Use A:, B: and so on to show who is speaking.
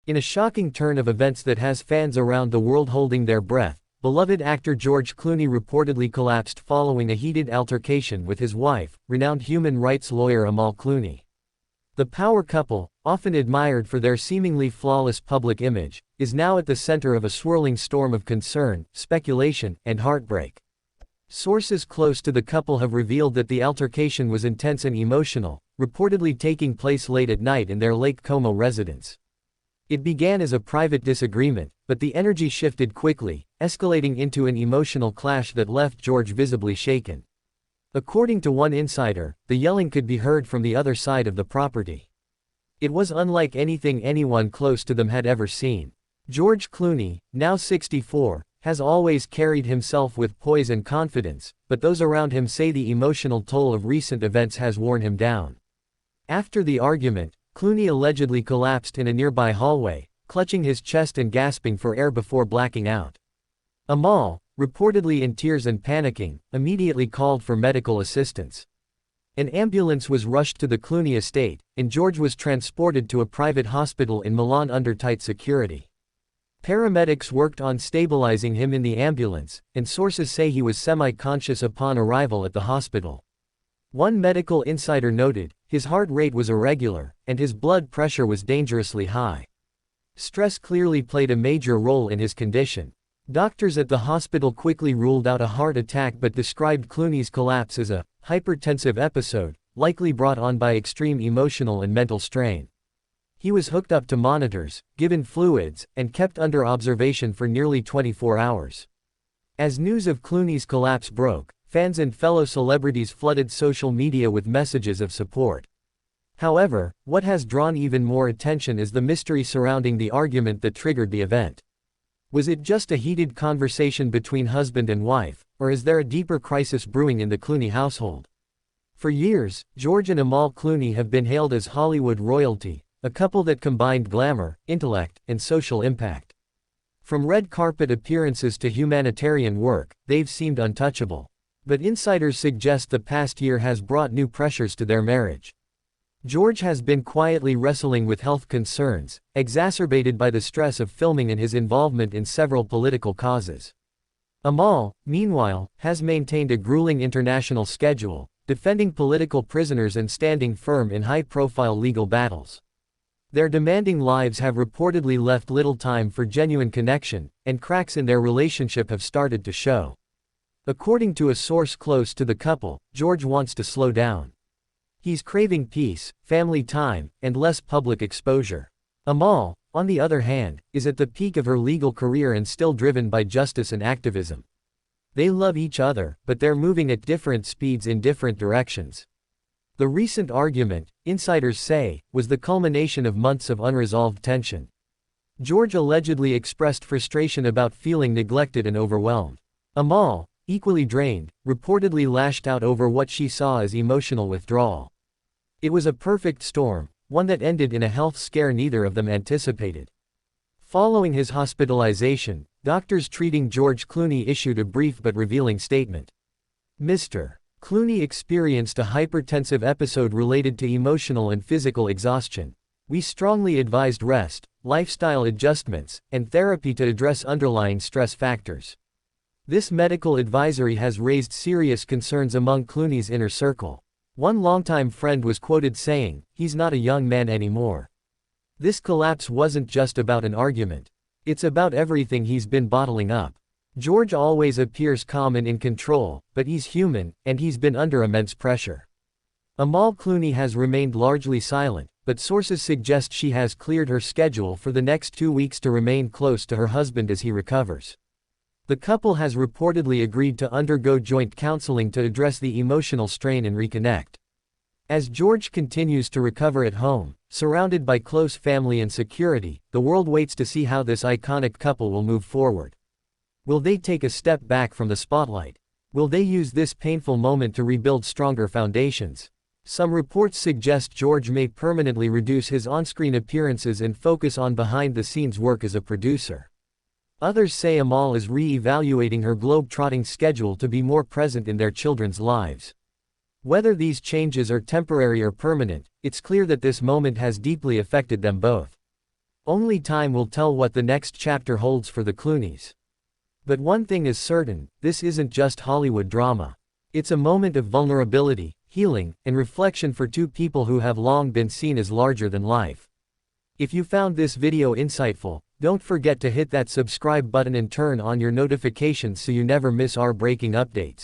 A: In a shocking turn of events that has fans around the world holding their breath, beloved actor George Clooney reportedly collapsed following a heated altercation with his wife, renowned human rights lawyer Amal Clooney. The power couple, often admired for their seemingly flawless public image, is now at the center of a swirling storm of concern, speculation, and heartbreak. Sources close to the couple have revealed that the altercation was intense and emotional, reportedly taking place late at night in their Lake Como residence. It began as a private disagreement, but the energy shifted quickly, escalating into an emotional clash that left George visibly shaken. According to one insider, the yelling could be heard from the other side of the property. It was unlike anything anyone close to them had ever seen. George Clooney, now 64, has always carried himself with poise and confidence, but those around him say the emotional toll of recent events has worn him down. After the argument, Clooney allegedly collapsed in a nearby hallway, clutching his chest and gasping for air before blacking out. Amal, reportedly in tears and panicking, immediately called for medical assistance. An ambulance was rushed to the Clooney estate, and George was transported to a private hospital in Milan under tight security. Paramedics worked on stabilizing him in the ambulance, and sources say he was semi-conscious upon arrival at the hospital. One medical insider noted, his heart rate was irregular, and his blood pressure was dangerously high. Stress clearly played a major role in his condition. Doctors at the hospital quickly ruled out a heart attack but described Clooney's collapse as a hypertensive episode, likely brought on by extreme emotional and mental strain. He was hooked up to monitors, given fluids, and kept under observation for nearly 24 hours. As news of Clooney's collapse broke, fans and fellow celebrities flooded social media with messages of support. However, what has drawn even more attention is the mystery surrounding the argument that triggered the event. Was it just a heated conversation between husband and wife, or is there a deeper crisis brewing in the Clooney household? For years, George and Amal Clooney have been hailed as Hollywood royalty, a couple that combined glamour, intellect, and social impact. From red carpet appearances to humanitarian work, they've seemed untouchable. But insiders suggest the past year has brought new pressures to their marriage. George has been quietly wrestling with health concerns, exacerbated by the stress of filming and his involvement in several political causes. Amal, meanwhile, has maintained a grueling international schedule, defending political prisoners and standing firm in high-profile legal battles. Their demanding lives have reportedly left little time for genuine connection, and cracks in their relationship have started to show. According to a source close to the couple, George wants to slow down. He's craving peace, family time, and less public exposure. Amal, on the other hand, is at the peak of her legal career and still driven by justice and activism. They love each other, but they're moving at different speeds in different directions. The recent argument, insiders say, was the culmination of months of unresolved tension. George allegedly expressed frustration about feeling neglected and overwhelmed. Amal, equally drained, reportedly lashed out over what she saw as emotional withdrawal. It was a perfect storm, one that ended in a health scare neither of them anticipated. Following his hospitalization, doctors treating George Clooney issued a brief but revealing statement. Mr. Clooney experienced a hypertensive episode related to emotional and physical exhaustion. We strongly advised rest, lifestyle adjustments, and therapy to address underlying stress factors. This medical advisory has raised serious concerns among Clooney's inner circle. One longtime friend was quoted saying, "He's not a young man anymore." This collapse wasn't just about an argument. It's about everything he's been bottling up. George always appears calm and in control, but he's human, and he's been under immense pressure. Amal Clooney has remained largely silent, but sources suggest she has cleared her schedule for the next 2 weeks to remain close to her husband as he recovers. The couple has reportedly agreed to undergo joint counseling to address the emotional strain and reconnect. As George continues to recover at home, surrounded by close family and security, the world waits to see how this iconic couple will move forward. Will they take a step back from the spotlight? Will they use this painful moment to rebuild stronger foundations? Some reports suggest George may permanently reduce his on-screen appearances and focus on behind-the-scenes work as a producer. Others say Amal is re-evaluating her globe-trotting schedule to be more present in their children's lives. Whether these changes are temporary or permanent, it's clear that this moment has deeply affected them both. Only time will tell what the next chapter holds for the Clooneys. But one thing is certain, this isn't just Hollywood drama. It's a moment of vulnerability, healing, and reflection for two people who have long been seen as larger than life. If you found this video insightful, don't forget to hit that subscribe button and turn on your notifications so you never miss our breaking updates.